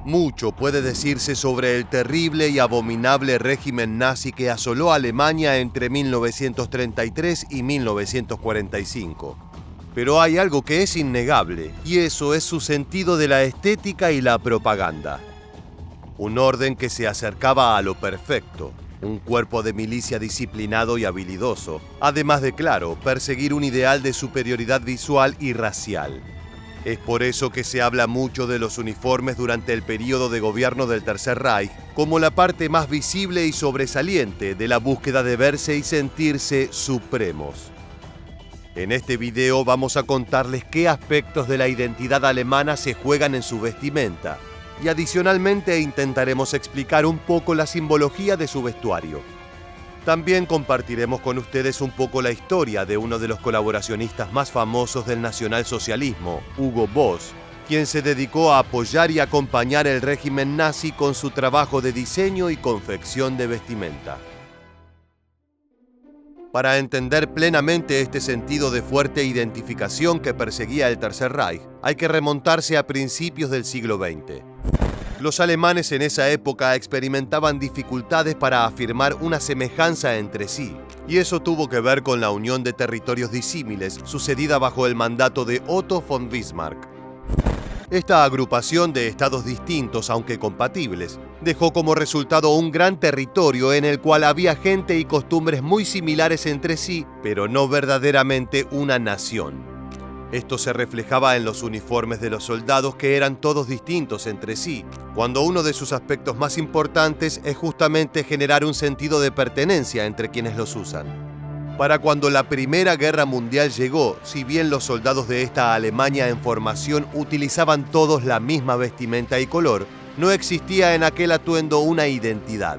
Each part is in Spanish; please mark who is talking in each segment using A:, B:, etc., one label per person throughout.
A: Mucho puede decirse sobre el terrible y abominable régimen nazi que asoló Alemania entre 1933 y 1945. Pero hay algo que es innegable, y eso es su sentido de la estética y la propaganda. Un orden que se acercaba a lo perfecto, un cuerpo de milicia disciplinado y habilidoso, además de, claro, perseguir un ideal de superioridad visual y racial. Es por eso que se habla mucho de los uniformes durante el período de gobierno del Tercer Reich como la parte más visible y sobresaliente de la búsqueda de verse y sentirse supremos. En este video vamos a contarles qué aspectos de la identidad alemana se juegan en su vestimenta y adicionalmente intentaremos explicar un poco la simbología de su vestuario. También compartiremos con ustedes un poco la historia de uno de los colaboracionistas más famosos del nacionalsocialismo, Hugo Boss, quien se dedicó a apoyar y acompañar el régimen nazi con su trabajo de diseño y confección de vestimenta. Para entender plenamente este sentido de fuerte identificación que perseguía el Tercer Reich, hay que remontarse a principios del siglo XX. Los alemanes en esa época experimentaban dificultades para afirmar una semejanza entre sí, y eso tuvo que ver con la unión de territorios disímiles sucedida bajo el mandato de Otto von Bismarck. Esta agrupación de estados distintos, aunque compatibles, dejó como resultado un gran territorio en el cual había gente y costumbres muy similares entre sí, pero no verdaderamente una nación. Esto se reflejaba en los uniformes de los soldados, que eran todos distintos entre sí, cuando uno de sus aspectos más importantes es justamente generar un sentido de pertenencia entre quienes los usan. Para cuando la Primera Guerra Mundial llegó, si bien los soldados de esta Alemania en formación utilizaban todos la misma vestimenta y color, no existía en aquel atuendo una identidad.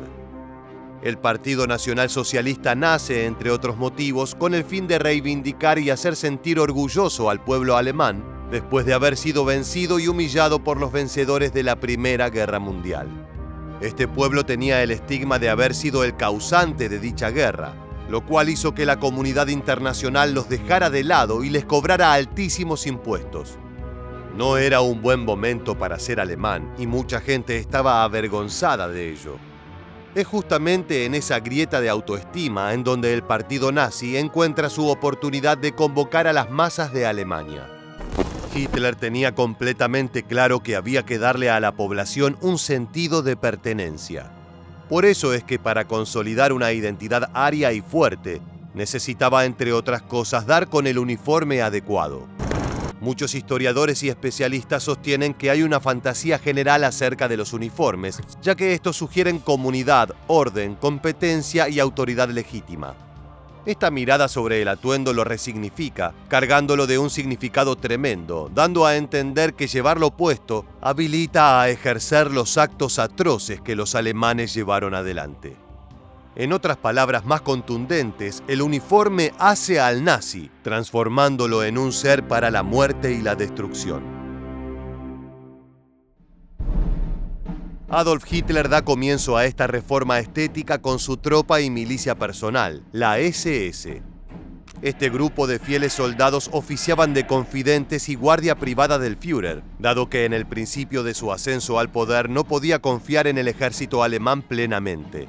A: El Partido Nacional Socialista nace, entre otros motivos, con el fin de reivindicar y hacer sentir orgulloso al pueblo alemán después de haber sido vencido y humillado por los vencedores de la Primera Guerra Mundial. Este pueblo tenía el estigma de haber sido el causante de dicha guerra, lo cual hizo que la comunidad internacional los dejara de lado y les cobrara altísimos impuestos. No era un buen momento para ser alemán y mucha gente estaba avergonzada de ello. Es justamente en esa grieta de autoestima en donde el partido nazi encuentra su oportunidad de convocar a las masas de Alemania. Hitler tenía completamente claro que había que darle a la población un sentido de pertenencia. Por eso es que para consolidar una identidad aria y fuerte, necesitaba, entre otras cosas, dar con el uniforme adecuado. Muchos historiadores y especialistas sostienen que hay una fantasía general acerca de los uniformes, ya que estos sugieren comunidad, orden, competencia y autoridad legítima. Esta mirada sobre el atuendo lo resignifica, cargándolo de un significado tremendo, dando a entender que llevarlo puesto habilita a ejercer los actos atroces que los alemanes llevaron adelante. En otras palabras más contundentes, el uniforme hace al nazi, transformándolo en un ser para la muerte y la destrucción. Adolf Hitler da comienzo a esta reforma estética con su tropa y milicia personal, la SS. Este grupo de fieles soldados oficiaban de confidentes y guardia privada del Führer, dado que en el principio de su ascenso al poder no podía confiar en el ejército alemán plenamente.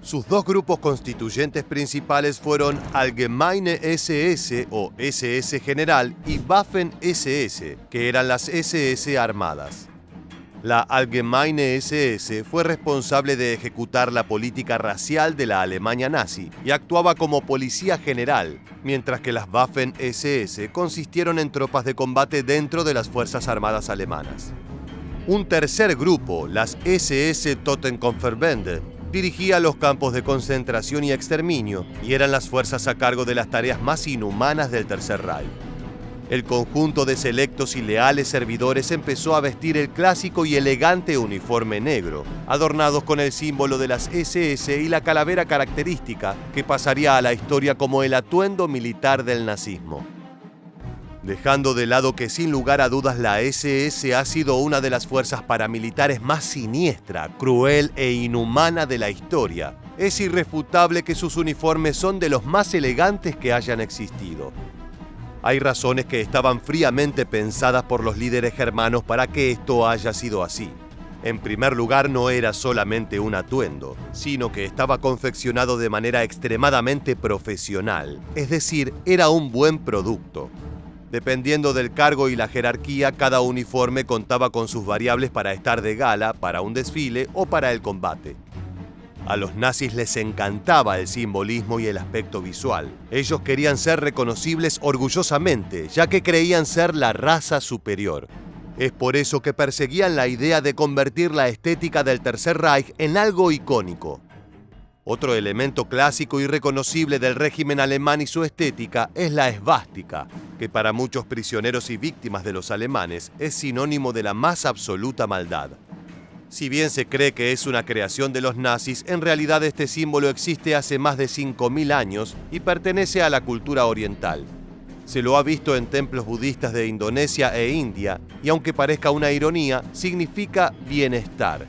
A: Sus dos grupos constituyentes principales fueron Allgemeine SS o SS General y Waffen-SS, que eran las SS armadas. La Allgemeine SS fue responsable de ejecutar la política racial de la Alemania nazi y actuaba como policía general, mientras que las Waffen-SS consistieron en tropas de combate dentro de las Fuerzas Armadas alemanas. Un tercer grupo, las SS Totenkampfverbände, dirigía los campos de concentración y exterminio y eran las fuerzas a cargo de las tareas más inhumanas del Tercer Reich. El conjunto de selectos y leales servidores empezó a vestir el clásico y elegante uniforme negro, adornados con el símbolo de las SS y la calavera característica que pasaría a la historia como el atuendo militar del nazismo. Dejando de lado que sin lugar a dudas la SS ha sido una de las fuerzas paramilitares más siniestra, cruel e inhumana de la historia, es irrefutable que sus uniformes son de los más elegantes que hayan existido. Hay razones que estaban fríamente pensadas por los líderes germanos para que esto haya sido así. En primer lugar, no era solamente un atuendo, sino que estaba confeccionado de manera extremadamente profesional, es decir, era un buen producto. Dependiendo del cargo y la jerarquía, cada uniforme contaba con sus variables para estar de gala, para un desfile o para el combate. A los nazis les encantaba el simbolismo y el aspecto visual. Ellos querían ser reconocibles orgullosamente, ya que creían ser la raza superior. Es por eso que perseguían la idea de convertir la estética del Tercer Reich en algo icónico. Otro elemento clásico y reconocible del régimen alemán y su estética es la esvástica, que para muchos prisioneros y víctimas de los alemanes es sinónimo de la más absoluta maldad. Si bien se cree que es una creación de los nazis, en realidad este símbolo existe hace más de 5.000 años y pertenece a la cultura oriental. Se lo ha visto en templos budistas de Indonesia e India, y aunque parezca una ironía, significa bienestar.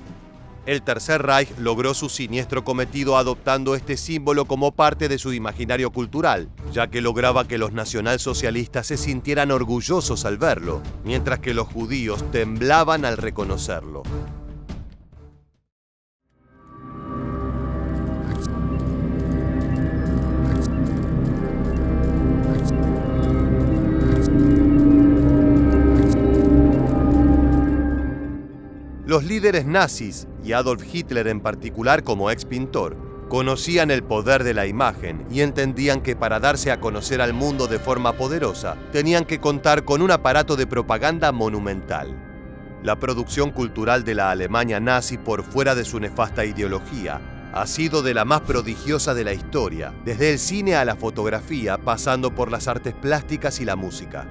A: El Tercer Reich logró su siniestro cometido adoptando este símbolo como parte de su imaginario cultural, ya que lograba que los nacionalsocialistas se sintieran orgullosos al verlo, mientras que los judíos temblaban al reconocerlo. Los líderes nazis, y Adolf Hitler en particular como ex-pintor, conocían el poder de la imagen y entendían que para darse a conocer al mundo de forma poderosa, tenían que contar con un aparato de propaganda monumental. La producción cultural de la Alemania nazi, por fuera de su nefasta ideología, ha sido de la más prodigiosa de la historia, desde el cine a la fotografía, pasando por las artes plásticas y la música.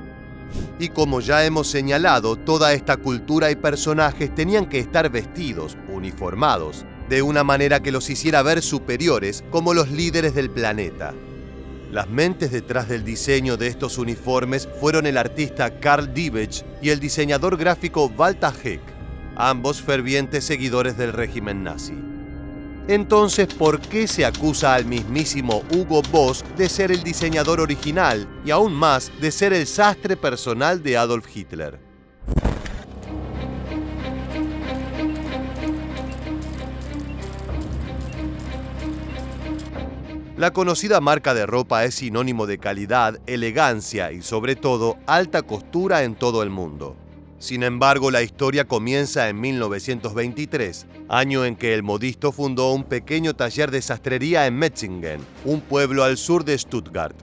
A: Y como ya hemos señalado, toda esta cultura y personajes tenían que estar vestidos, uniformados, de una manera que los hiciera ver superiores como los líderes del planeta. Las mentes detrás del diseño de estos uniformes fueron el artista Karl Diebitsch y el diseñador gráfico Walter Heck, ambos fervientes seguidores del régimen nazi. Entonces, ¿por qué se acusa al mismísimo Hugo Boss de ser el diseñador original y aún más de ser el sastre personal de Adolf Hitler? La conocida marca de ropa es sinónimo de calidad, elegancia y, sobre todo, alta costura en todo el mundo. Sin embargo, la historia comienza en 1923, año en que el modisto fundó un pequeño taller de sastrería en Metzingen, un pueblo al sur de Stuttgart.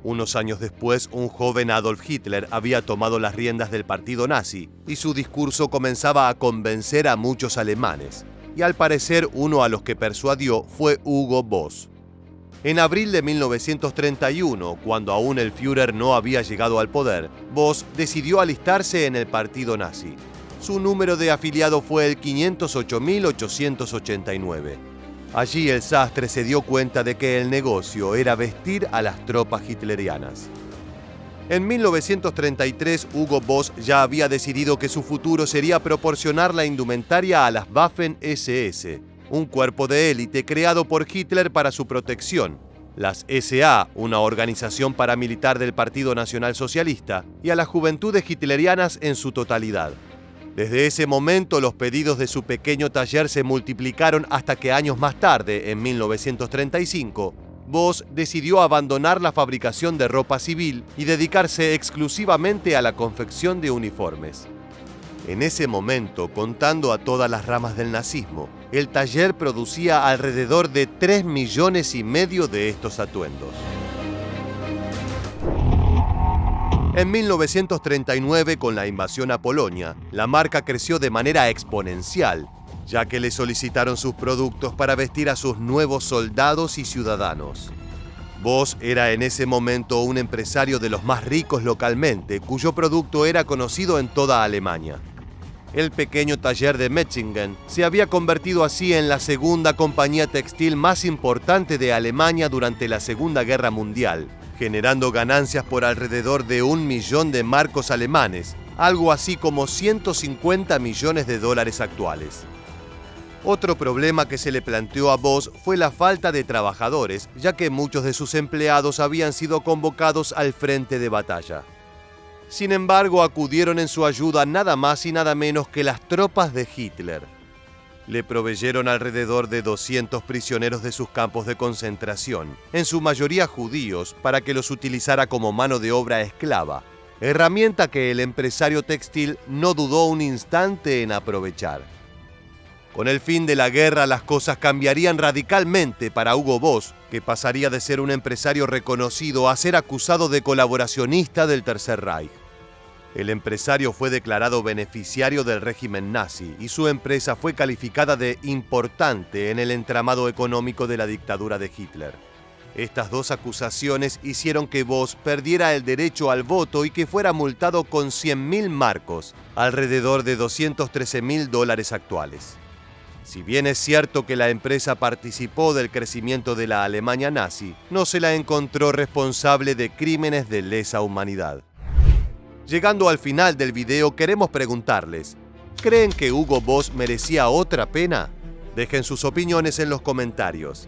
A: Unos años después, un joven Adolf Hitler había tomado las riendas del partido nazi y su discurso comenzaba a convencer a muchos alemanes. Y al parecer, uno a los que persuadió fue Hugo Boss. En abril de 1931, cuando aún el Führer no había llegado al poder, Boss decidió alistarse en el partido nazi. Su número de afiliado fue el 508.889. Allí el sastre se dio cuenta de que el negocio era vestir a las tropas hitlerianas. En 1933, Hugo Boss ya había decidido que su futuro sería proporcionar la indumentaria a las Waffen-SS, un cuerpo de élite creado por Hitler para su protección, las SA, una organización paramilitar del Partido Nacional Socialista, y a las juventudes hitlerianas en su totalidad. Desde ese momento, los pedidos de su pequeño taller se multiplicaron hasta que años más tarde, en 1935, Boss decidió abandonar la fabricación de ropa civil y dedicarse exclusivamente a la confección de uniformes. En ese momento, contando a todas las ramas del nazismo, el taller producía alrededor de 3,5 millones de estos atuendos. En 1939, con la invasión a Polonia, la marca creció de manera exponencial, ya que le solicitaron sus productos para vestir a sus nuevos soldados y ciudadanos. Boss era en ese momento un empresario de los más ricos localmente, cuyo producto era conocido en toda Alemania. El pequeño taller de Metzingen se había convertido así en la segunda compañía textil más importante de Alemania durante la Segunda Guerra Mundial, generando ganancias por alrededor de 1 millón de marcos alemanes, algo así como 150 millones de dólares actuales. Otro problema que se le planteó a Boss fue la falta de trabajadores, ya que muchos de sus empleados habían sido convocados al frente de batalla. Sin embargo, acudieron en su ayuda nada más y nada menos que las tropas de Hitler. Le proveyeron alrededor de 200 prisioneros de sus campos de concentración, en su mayoría judíos, para que los utilizara como mano de obra esclava, herramienta que el empresario textil no dudó un instante en aprovechar. Con el fin de la guerra, las cosas cambiarían radicalmente para Hugo Boss, que pasaría de ser un empresario reconocido a ser acusado de colaboracionista del Tercer Reich. El empresario fue declarado beneficiario del régimen nazi y su empresa fue calificada de importante en el entramado económico de la dictadura de Hitler. Estas dos acusaciones hicieron que Boss perdiera el derecho al voto y que fuera multado con 100.000 marcos, alrededor de $213.000 actuales. Si bien es cierto que la empresa participó del crecimiento de la Alemania nazi, no se la encontró responsable de crímenes de lesa humanidad. Llegando al final del video, queremos preguntarles, ¿creen que Hugo Boss merecía otra pena? Dejen sus opiniones en los comentarios.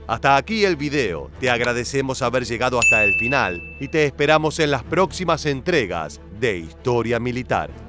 A: Hasta aquí el video, te agradecemos haber llegado hasta el final y te esperamos en las próximas entregas de Historia Militar.